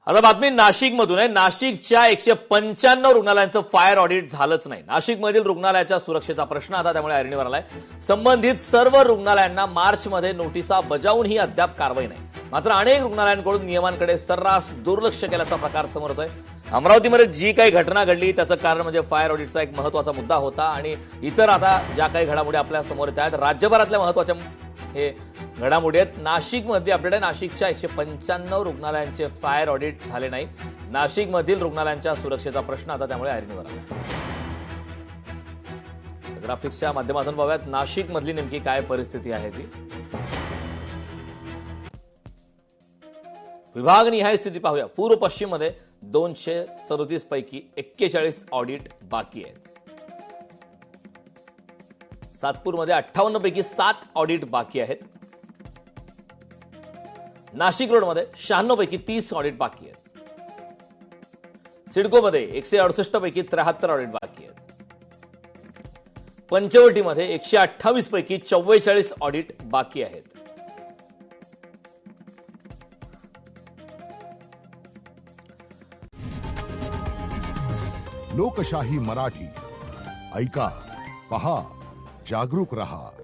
आता बातमी नाशिकमधून आहे. नाशिकच्या 195 रुग्णालयांचं फायर ऑडिट झालंच नाही. नाशिकमधील रुग्णालयाच्या सुरक्षेचा प्रश्न आता त्यामुळे ऐरणीवर आलाय. संबंधित सर्व रुग्णालयांना मार्चमध्ये नोटिसा बजावूनही अद्याप कारवाई नाही. मात्र अनेक रुग्णालयांकडून नियमांकडे सर्रास दुर्लक्ष केल्याचा प्रकार समोर येतोय. अमरावतीमध्ये जी काही घटना घडली त्याचं कारण म्हणजे फायर ऑडिटचा एक महत्वाचा मुद्दा होता आणि इतर आता ज्या काही घडामोडी आपल्या समोर येत आहेत राज्यभरातल्या महत्वाच्या हे घडामोडी आहेत. नाशिकमध्ये आपल्याकडे नाशिकच्या 195 रुग्णालयांचे फायर ऑडिट झाले नाही. नाशिकमधील रुग्णालयांच्या सुरक्षेचा प्रश्न आता त्यामुळे ऐरणीवर आला. ग्राफिक्सच्या माध्यमातून पाहूयात नाशिकमधली नेमकी काय परिस्थिती आहे ती. विभागनिहाय स्थिती पाहूया. पूर्व पश्चिम मध्ये 237 पैकी 41 ऑडिट बाकी आहेत. सातपूरमध्ये 58 पैकी 7 ऑडिट बाकी आहेत. नाशिक रोडमध्ये 96 पैकी 30 ऑडिट बाकी आहेत. सिडकोमध्ये 168 पैकी 73 ऑडिट बाकी आहेत. पंचवटीमध्ये 128 पैकी 44 ऑडिट बाकी आहेत. लोकशाही मराठी ऐका, पहा, जागरूक रहा.